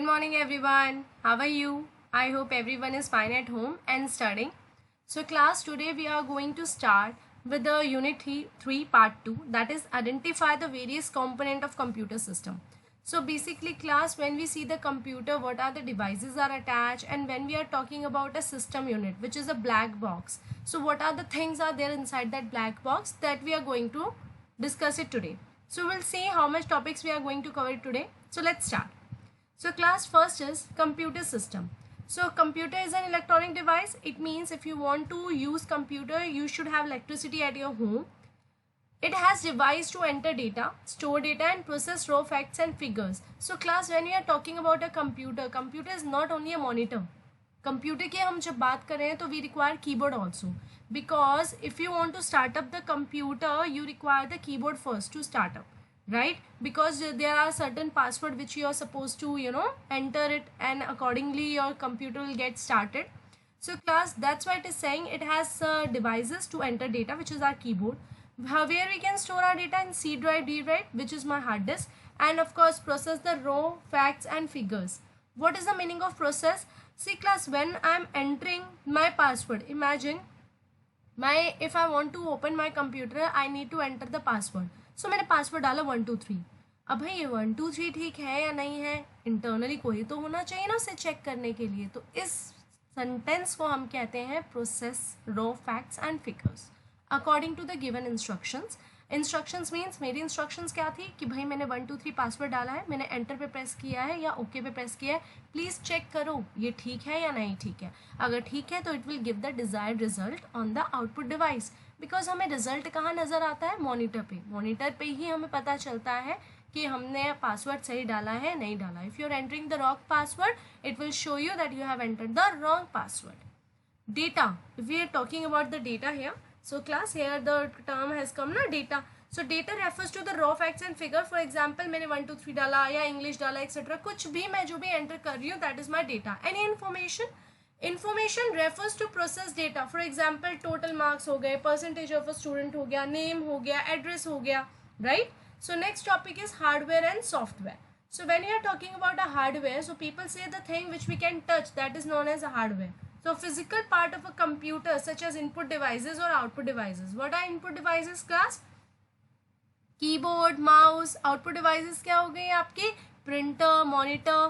morning everyone. How are you? I hope everyone is fine at home and studying. So class, today we are going to start with the unit 3 part 2, that is identify the various component of computer system. So basically class, when we see the computer, what are the devices are attached, and when we are talking about a system unit which is a black box, so what are the things are there inside that black box, that we are going to discuss it today. So we'll see how much topics we are going to cover today. So let's start. So class, first is computer system. So computer is an electronic device. It means if you want to use computer, you should have electricity at your home. It has device to enter data, store data and process raw facts and figures. So class, when we are talking about a computer, computer is not only a monitor. Computer की हम जब बात कर रहे हैं तो we require keyboard also, because if you want to start up the computer, you require the keyboard first to start up, right? Because there are certain password which you are supposed to enter it, and accordingly your computer will get started. So class, that's why it is saying it has devices to enter data, which is our keyboard, where we can store our data in C drive, D drive, which is my hard disk, and of course process the raw facts and figures. What is the meaning of process? See class, when I am entering my password, imagine if I want to open my computer, I need to enter the password. So मैंने password डाला 1 2 3. अब भाई ये 1 2 3 ठीक है या नहीं है, इंटरनली कोई तो होना चाहिए ना उसे चेक करने के लिए. तो इस सेंटेंस को हम कहते हैं process raw facts and figures according to the given instructions. Instructions means मेरी इंस्ट्रक्शंस क्या थी कि भाई मैंने 1 2 3 पासवर्ड डाला है, मैंने एंटर पे प्रेस किया है या ओके पे प्रेस किया है, प्लीज़ चेक करो ये ठीक है या नहीं ठीक है. अगर ठीक है तो it will give the desired result on the output device. Because हमें रिजल्ट कहाँ नज़र आता है? मॉनिटर पे. मॉनिटर पे ही हमें पता चलता है कि हमने पासवर्ड सही डाला है नहीं डाला. If you are entering the wrong password, it will show you that you have entered the wrong password. Data, if we are talking about the data here, so class here the term has come na, data. So data refers to the raw facts and figure. For example, मैंने 1 2 3 डाला या English डाला etcetera, कुछ भी मैं जो भी enter कर रही हूँ, that is my data. Any information refers to process data. For example, total marks हो गए, percentage of a student हो गया, name हो गया, address हो गया, right? So next topic is hardware and software. So when you are talking about a hardware, so people say the thing which we can touch, that is known as a hardware. So physical part of a computer such as input devices or output devices. What are input devices class? Keyboard, mouse. Output devices क्या हो गई आपकी? Printer, monitor,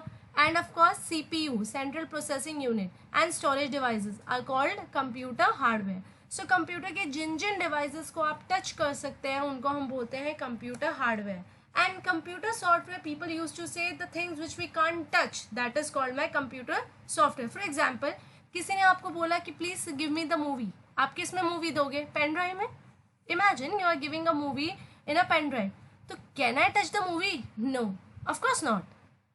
and of course CPU, central processing unit, and storage devices are called computer hardware. So computer के जिन devices को आप touch कर सकते हैं उनको हम बोलते हैं computer hardware. And computer software, people used to say the things which we can't touch, that is called my computer software. For example, किसी ने आपको बोला कि please give me the movie, आप किस में मूवी दोगे? पेन ड्राइव में. Imagine you are giving a movie in a pen drive. तो can I touch the movie? No, of course not,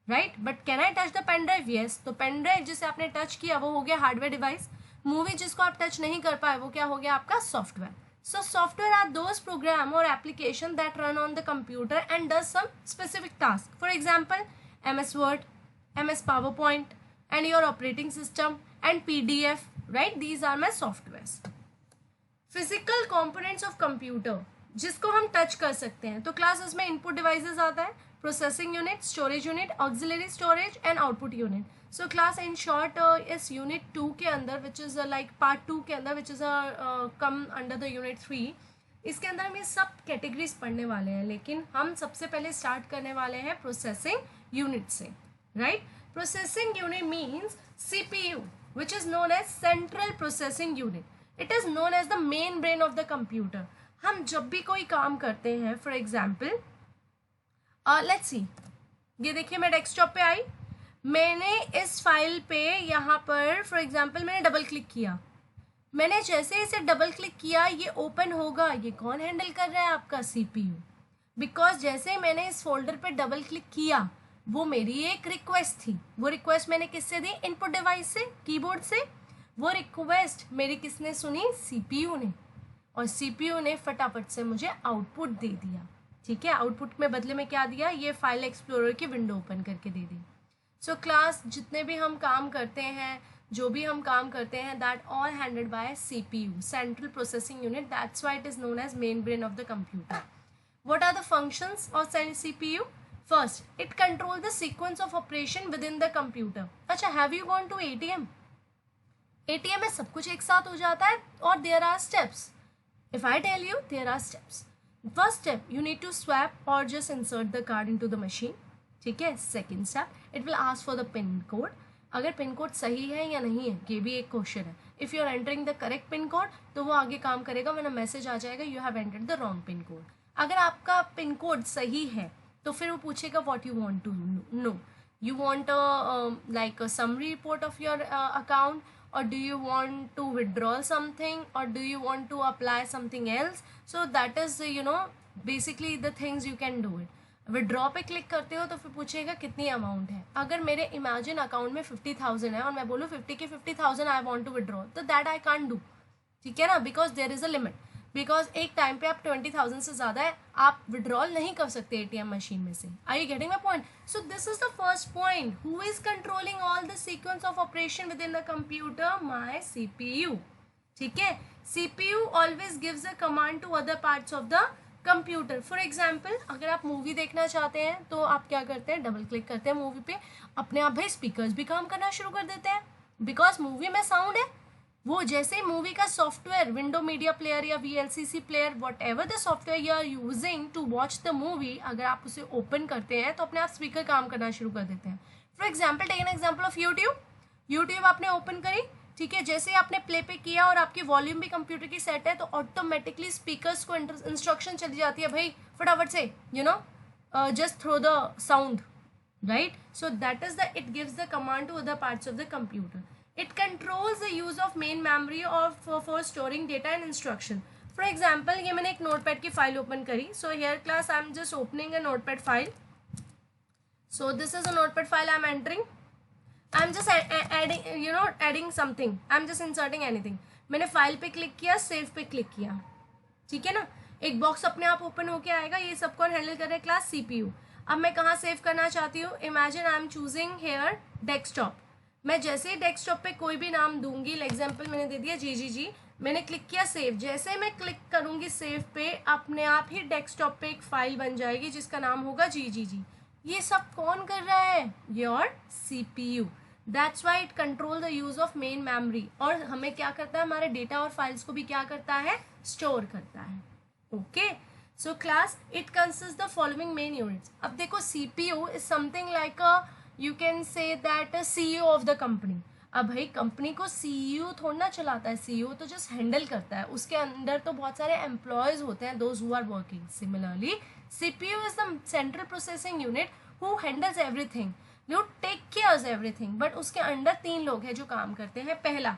right? But can I touch the pen drive? Yes. तो pen drive जिसे आपने touch किया वो हो गया hardware device. Movie जिसको आप टच नहीं कर पाए वो क्या हो गया आपका? Software. So software are those program or application that run on the computer and does some specific task. For example, MS Word, MS PowerPoint, and your operating system and PDF, right? These are my softwares. Physical components of computer जिसको हम touch कर सकते हैं. तो class इसमें input devices आता है, processing unit, storage unit, auxiliary storage and output unit. So class in short इस यूनिट 2 के अंदर, विच इज़ लाइक पार्ट 2 के अंदर, which is come under the unit 3, इसके अंदर हम ये सब कैटेगरीज पढ़ने वाले हैं. लेकिन हम सबसे पहले स्टार्ट करने वाले हैं प्रोसेसिंग यूनिट से, right? Processing unit means CPU, which is known as central processing unit. It is known as the main brain of the computer. हम जब भी कोई काम करते हैं, फॉर एग्जाम्पल लेट्स सी, ये देखिए मैं डेस्कटॉप पे आई, मैंने इस फाइल पे यहाँ पर फॉर एग्जाम्पल मैंने डबल क्लिक किया. मैंने जैसे इसे डबल क्लिक किया ये ओपन होगा. ये कौन हैंडल कर रहा है? आपका CPU. बिकॉज जैसे ही मैंने इस फोल्डर पे डबल क्लिक किया, वो मेरी एक रिक्वेस्ट थी. वो रिक्वेस्ट मैंने किससे दी? इनपुट डिवाइस से, कीबोर्ड से. वो रिक्वेस्ट मेरी किसने सुनी? CPU ने. और CPU ने फटाफट से मुझे आउटपुट दे दिया. ठीक है, आउटपुट में बदले में क्या दिया? ये फाइल एक्सप्लोरर की विंडो ओपन करके दे दी. सो क्लास, जितने भी हम काम करते हैं, जो भी हम काम करते हैं, that all handled by CPU, central processing unit. That's why it is known as main brain of the computer. What are the functions of CPU? First, it control the sequence of operation within the computer. अच्छा, have you gone to ATM? ATM में सब कुछ एक साथ हो जाता है और there are steps. If I tell you, there are steps. First step, you need to swap or just insert the card into the machine. ठीक है. Second step, it will ask for the pin code. अगर pin code सही है या नहीं है ये भी एक क्वेश्चन है. If you are entering the correct pin code तो वो आगे काम करेगा, वरना मैसेज आ जाएगा you have entered the wrong pin code. अगर आपका पिन कोड सही है तो फिर वो पूछेगा what you want to know. You want like a summary report of your account, or do you want to withdraw something, or do you want to apply something else? So that is basically the things you can do it. Withdraw पे click करते हो तो फिर पूछेगा कितनी amount है. अगर मेरे इमेजिन अकाउंट में 50,000 है और मैं बोलूँ 50 के 50,000 आई वांट टू विड्रॉ, तो दैट आई कांट डू. ठीक है ना, because there is a limit. Because एक टाइम पे आप 20,000 से ज़्यादा है आप विड्रॉल नहीं कर सकते एटीएम मशीन में से. Are you getting my point? So this is the first point. Who is controlling all the sequence of operation within the computer? My CPU. ठीक है. CPU always gives a command to other parts of the computer. For example, अगर आप movie देखना चाहते हैं तो आप क्या करते हैं, डबल क्लिक करते हैं मूवी पे, अपने आप भाई स्पीकर्स भी काम करना शुरू कर देते हैं बिकॉज मूवी में साउंड है. वो जैसे मूवी का सॉफ्टवेयर, विंडो मीडिया प्लेयर या VLCC player, whatever the software you are using to watch the movie, अगर आप उसे ओपन करते हैं तो अपने आप स्पीकर काम करना शुरू कर देते हैं. For example, take an example of YouTube आपने ओपन करी. ठीक है. जैसे आपने प्ले पे किया और आपकी वॉल्यूम भी कंप्यूटर की सेट है तो ऑटोमेटिकली स्पीकर्स को इंस्ट्रक्शन चली जाती है, भाई फटाफट से just throw the sound, right. So that is the it gives the command to other parts of the computer. It controls the use of main memory for storing data and instruction. For example, ये मैंने एक notepad की file open करी. So here class I am just opening a notepad file. So this is a notepad file I am entering. I am just adding something. I am just inserting anything. मैंने file पे click किया, save पे click किया. ठीक है ना. एक box अपने आप open होके आएगा. ये सब कौन handle कर रहे हैं? class CPU. अब मैं कहाँ save करना चाहती हूँ? Imagine I am choosing here desktop. मैं जैसे ही डेस्कटॉप पे कोई भी नाम दूंगी, एग्जाम्पल मैंने दे दिया GGG, मैंने क्लिक किया सेव. जैसे मैं क्लिक करूंगी सेव पे, अपने आप ही डेस्कटॉप पे एक फाइल बन जाएगी जिसका नाम होगा GGG. ये सब कौन कर रहा है? Your CPU. That's why it control the use of main memory. और हमें क्या करता है, हमारे डेटा और फाइल्स को भी क्या करता है, स्टोर करता है. Okay. So class it consist the following main units. अब देखो CPU is something like a you can say that CEO of the company. अब भाई कंपनी को CEO थोड़ा ना चलाता है, CEO तो जस्ट हैंडल करता है. उसके अंदर तो बहुत सारे एम्प्लॉयज होते हैं, those who are working. Similarly CPU is the central processing unit who handles everything, who take cares everything. But उसके अंदर 3 लोग हैं जो काम करते हैं. पहला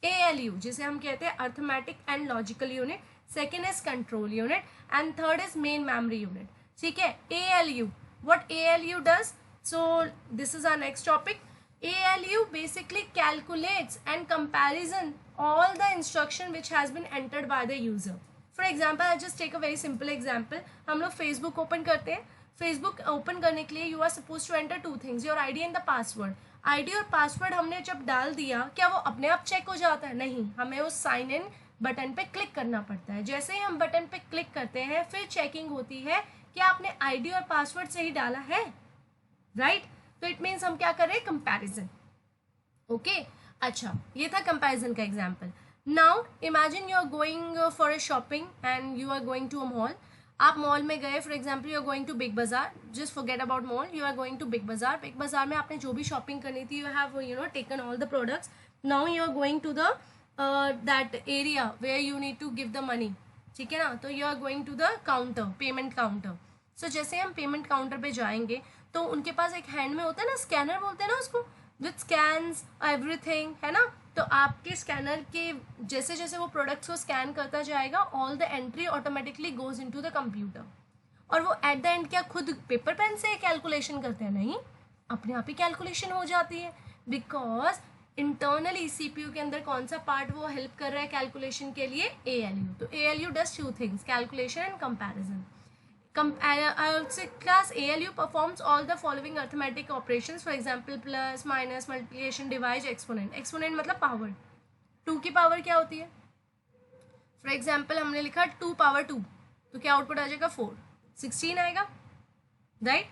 ALU जिसे हम कहते हैं arithmetic and logical unit. Second is control unit and third is main memory unit. ठीक है. ALU, what ALU does? So this is our next topic. ALU basically calculates and comparison all the instruction which has been entered by the user. For example, I'll just take a very simple example. हम लोग Facebook open करते हैं. Facebook open करने के लिए you are supposed to enter 2 things, your ID and the password. ID और password हमने जब डाल दिया, क्या वो अपने आप चेक हो जाता है? नहीं, हमें उस साइन इन बटन पे क्लिक करना पड़ता है. जैसे ही हम बटन पे क्लिक करते हैं फिर चेकिंग होती है कि आपने ID और पासवर्ड सही डाला है, राइट. तो इट मीन्स हम क्या कर रहे हैं, कंपैरिजन. ओके. अच्छा, ये था कंपैरिजन का example. Now imagine you are going for a shopping and you are going to a mall. आप मॉल में गए, for example you are going to Big Bazaar. Just forget about mall, you are going to Big Bazaar. Big Bazaar में आपने जो भी shopping करनी थी, you have taken all the products. Now you are going to the that area where you need to give the money. ठीक है ना. तो you are going to the counter, payment counter. So जैसे हम payment counter पे जाएंगे तो उनके पास एक हैंड में होता है ना, स्कैनर बोलते हैं ना उसको, विथ स्कैन्स एवरीथिंग, है ना. तो आपके स्कैनर के जैसे जैसे वो प्रोडक्ट्स को स्कैन करता जाएगा, all the entry automatically goes into the computer. और वो एट द एंड क्या खुद पेपर पेन से कैलकुलेशन करते हैं? नहीं, अपने आप ही कैलकुलेशन हो जाती है. बिकॉज इंटरनली CPU के अंदर कौन सा पार्ट वो हेल्प कर रहा है कैलकुलेशन के लिए? ALU. तो ALU does 2 things, calculation and comparison. Class ALU performs all the following arithmetic operations. For example, plus, minus, multiplication, divide, exponent. Exponent मतलब पावर. 2 की पावर क्या होती है? For example, हमने लिखा 2 power 2, तो क्या आउटपुट आ जाएगा? 4. 16 आएगा, right.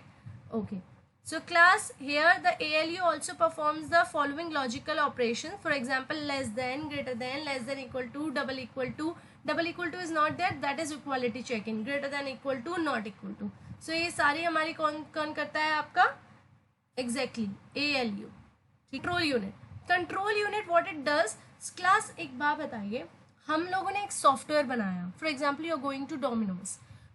Okay. So class, here the ALU also performs the following logical operations. For example, less than, greater than, less than equal to, double equal to. Double equal to is not there, that is equality checking. Greater than equal to, not equal to. So ये सारी हमारी कौन कौन करता है आपका? Exactly, ALU. Control unit. Control unit what it does. Class एक बात बताइए, हम लोगों ने एक सॉफ्टवेयर बनाया. For example you are going to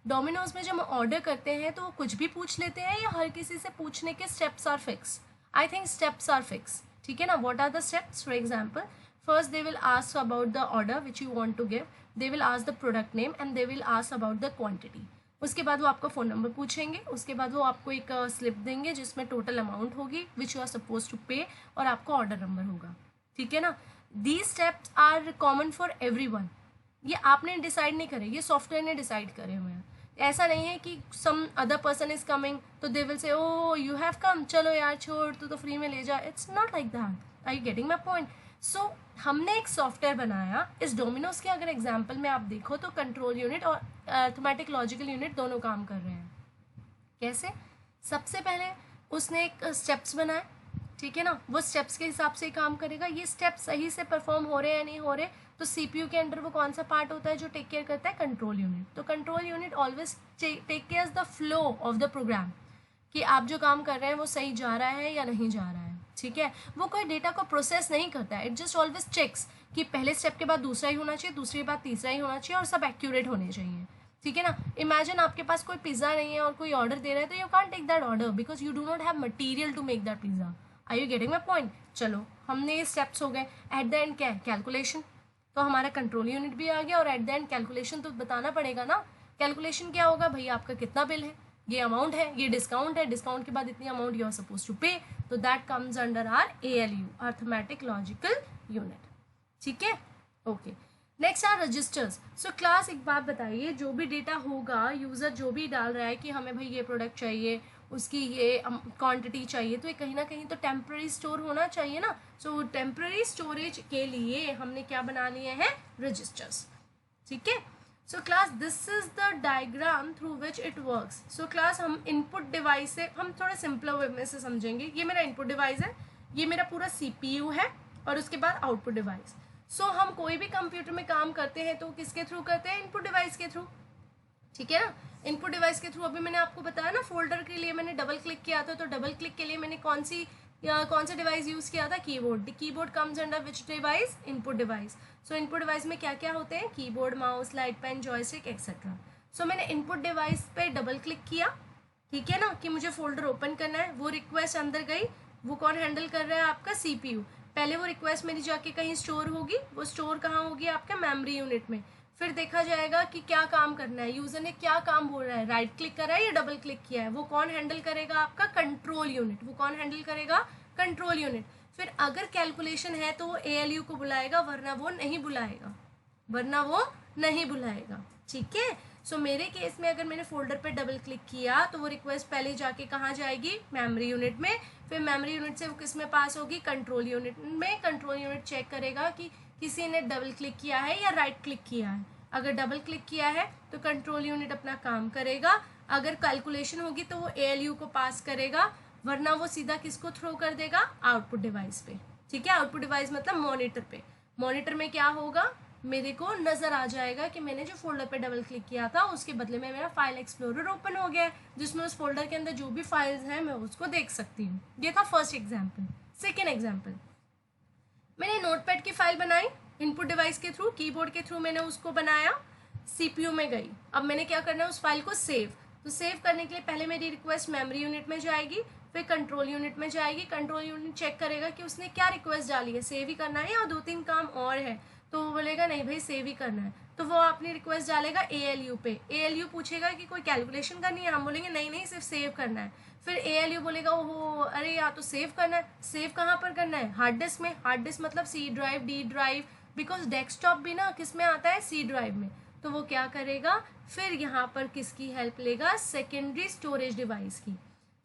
Domino's में जब हम ऑर्डर करते हैं तो वो कुछ भी पूछ लेते हैं या हर किसी से पूछने के steps are fix? I think steps are fix. ठीक है ना. What are the steps? For example first they will ask about the order which you want to give, they will ask the product name and they will ask about the quantity. उसके बाद वो आपका phone number पूछेंगे. उसके बाद वो आपको एक स्लिप देंगे जिसमें टोटल अमाउंट होगी which you are suppose to pay, और आपका ऑर्डर नंबर होगा. ठीक है ना. These steps are common for everyone. ये आपने डिसाइड नहीं करे, ये सॉफ्टवेयर ने डिसाइड करे हुए हैं. ऐसा नहीं है कि some other person is coming तो they will say O you have come, चलो यार छोड़, तू तो फ्री में ले जा. It's not like that. Are you getting my point? So हमने एक सॉफ्टवेयर बनाया. इस डोमिनोज के अगर एग्जाम्पल में आप देखो तो कंट्रोल यूनिट और अरिथमेटिक लॉजिकल यूनिट दोनों काम कर रहे हैं. कैसे? सबसे पहले उसने एक स्टेप्स बनाए. ठीक है ना. वो स्टेप्स के हिसाब से काम करेगा. ये स्टेप्स सही से परफॉर्म हो रहे हैं या नहीं हो रहे, तो सीपीयू के अंडर वो कौन सा पार्ट होता है जो टेक केयर करता है? Control unit. तो control unit always take care the flow of the program, कि आप जो काम कर रहे हैं वो सही जा रहा है या नहीं जा रहा है. ठीक है. वो कोई डेटा को प्रोसेस नहीं करता है. इट जस्ट ऑलवेज चेक्स कि पहले स्टेप के बाद दूसरा ही होना चाहिए, दूसरे के बाद तीसरा ही होना चाहिए, और सब एक्यूरेट होने चाहिए. ठीक है ना. इमेजिन आपके पास कोई पिज्जा नहीं है और कोई ऑर्डर दे रहा है, तो you can't take that order because you do not have material to make that pizza. Are you getting my point? चलो, हमने ये स्टेप्स हो गए. एट द एंड क्या है? कैलकुलेशन. तो हमारा कंट्रोल यूनिट भी आ गया, और एट द एंड कैलकुलेशन तो बताना पड़ेगा ना. कैलकुलेशन क्या होगा? भैया आपका कितना बिल है, ये अमाउंट है, ये डिस्काउंट है, डिस्काउंट के बाद इतनी amount you are suppose to pay. तो that comes under our ALU, arithmetic logical unit. ठीक है. Okay. Next are registers. So class एक बात बताइए, जो भी डेटा होगा, यूज़र जो भी डाल रहा है कि हमें भाई ये प्रोडक्ट चाहिए, उसकी ये क्वांटिटी चाहिए, तो ये कहीं ना कहीं तो टेम्पररी स्टोर होना चाहिए ना. सो टेम्पररी स्टोरेज के लिए हमने क्या बना लिए हैं? रजिस्टर्स. ठीक है. So class this is the diagram through which it works. So class हम इनपुट डिवाइस से हम थोड़ा सिंपलर वे में से समझेंगे. ये मेरा इनपुट डिवाइस है, ये मेरा पूरा CPU है, और उसके बाद आउटपुट डिवाइस. सो हम कोई भी कंप्यूटर में काम करते हैं तो किसके थ्रू करते हैं? इनपुट डिवाइस के थ्रू. ठीक है ना. इनपुट डिवाइस के थ्रू अभी मैंने आपको बताया ना, फोल्डर के लिए मैंने डबल क्लिक किया था, तो डबल क्लिक के लिए मैंने कौन सा डिवाइस यूज़ किया था? Keyboard. Keyboard comes under which device? Input device. So input device में क्या क्या होते हैं? Keyboard, mouse, light pen, joystick etcetera. So मैंने इनपुट डिवाइस पे डबल क्लिक किया. ठीक है ना, कि मुझे फोल्डर ओपन करना है. वो रिक्वेस्ट अंदर गई. वो कौन हैंडल कर रहा है? आपका CPU. पहले वो रिक्वेस्ट मेरी जाके कहीं स्टोर होगी. वो स्टोर कहाँ होगी? आपका मेमोरी यूनिट में. फिर देखा जाएगा कि क्या काम करना है, यूजर ने क्या काम बोल रहा है, राइट क्लिक करा है या डबल क्लिक किया है. वो कौन हैंडल करेगा? आपका कंट्रोल यूनिट. वो कौन हैंडल करेगा? Control unit. फिर अगर कैलकुलेशन है तो वो ALU को बुलाएगा, वरना वो नहीं बुलाएगा. ठीक है. सो मेरे केस में अगर मैंने फोल्डर पे डबल क्लिक किया तो वो रिक्वेस्ट पहले जाके कहाँ जाएगी? मेमोरी यूनिट में. फिर मेमोरी यूनिट से वो किस में पास होगी? कंट्रोल यूनिट में. कंट्रोल यूनिट चेक करेगा कि किसी ने डबल क्लिक किया है या राइट क्लिक किया है. अगर डबल क्लिक किया है तो कंट्रोल यूनिट अपना काम करेगा. अगर कैलकुलेशन होगी तो वो ALU को पास करेगा, वरना वो सीधा किसको थ्रो कर देगा? आउटपुट डिवाइस पे. ठीक है. आउटपुट डिवाइस मतलब मॉनिटर पे. मॉनिटर में क्या होगा? मेरे को नजर आ जाएगा कि मैंने जो फोल्डर पे डबल क्लिक किया था उसके बदले में मेरा फाइल एक्सप्लोरर ओपन हो गया है, जिसमें उस फोल्डर के अंदर जो भी फाइल्स हैं मैं उसको देख सकती हूँ. ये था फर्स्ट एग्जाम्पल. सेकेंड एग्जाम्पल, मैंने नोटपैड की फाइल बनाई इनपुट डिवाइस के थ्रू. कीबोर्ड के थ्रू मैंने उसको बनाया. CPU में गई. अब मैंने क्या करना है? उस फाइल को सेव. तो सेव करने के लिए पहले मेरी रिक्वेस्ट मेमोरी यूनिट में जाएगी, फिर कंट्रोल यूनिट में जाएगी. कंट्रोल यूनिट चेक करेगा कि उसने क्या रिक्वेस्ट डाली है, सेव ही करना है या 2-3 काम और है. तो वो बोलेगा नहीं भाई सेव ही करना है. तो वो अपनी रिक्वेस्ट डालेगा ALU पे. ALU पूछेगा कि कोई कैलकुलेशन करनी है. हम बोलेंगे नहीं सिर्फ सेव करना है. फिर ALU बोलेगा ओहो अरे यार तो सेव करना है. सेव कहाँ पर करना है? हार्ड डिस्क में. हार्ड डिस्क मतलब C drive, D drive, because desktop भी ना किस में आता है? C ड्राइव में. तो वो क्या करेगा? फिर यहाँ पर किसकी हेल्प लेगा? सेकेंडरी स्टोरेज डिवाइस की,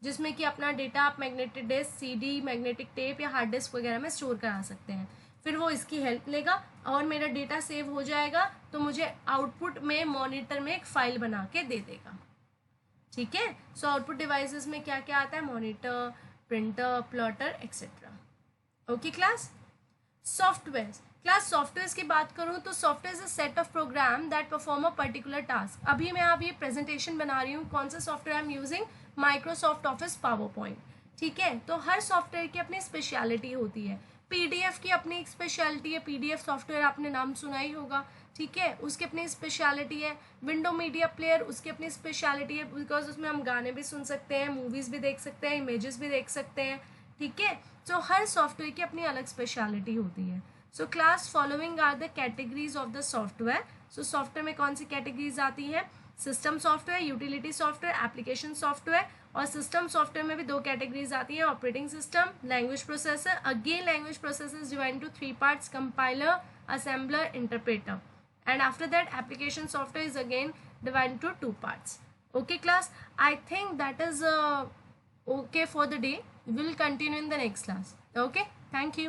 जिसमें कि अपना डेटा आप magnetic disk, CD, magnetic tape या हार्ड डिस्क वगैरह में स्टोर करा सकते हैं. फिर वो इसकी हेल्प लेगा और मेरा डेटा सेव हो जाएगा, तो मुझे आउटपुट में मॉनिटर में एक फाइल बना के दे देगा. ठीक है। सो आउटपुट डिवाइसेस में क्या क्या आता है, monitor, printer, plotter etcetera. Okay class. Software class, software की बात करूँ तो software is a set of program that perform a particular task. अभी मैं आप ये प्रेजेंटेशन बना रही हूँ, कौन सा software I am using, Microsoft office power point. ठीक है, तो हर सॉफ्टवेयर की अपनी स्पेशलिटी होती है। पीडीएफ की अपनी एक स्पेशलिटी है, पीडीएफ सॉफ्टवेयर आपने नाम सुना ही होगा। ठीक है, उसकी अपनी स्पेशलिटी है। विंडो मीडिया प्लेयर, उसकी अपनी स्पेशलिटी है, बिकॉज उसमें हम गाने भी सुन सकते हैं, मूवीज भी देख सकते हैं, इमेजेस भी देख सकते हैं। ठीक है, तो हर सॉफ्टवेयर की अपनी अलग स्पेशलिटी होती है। So class, following are the categories of the software. So software में कौन सी कैटेगरीज आती है, system software, utility software, application software. और सिस्टम सॉफ्टवेयर में भी दो कैटेगरीज आती हैं, operating system, language processor. Again language processor is divided to three parts, compiler, assembler, interpreter. And after that, application software is again divided into two parts. Okay class, I think that is okay for the day. We will continue in the next class. Okay, thank you.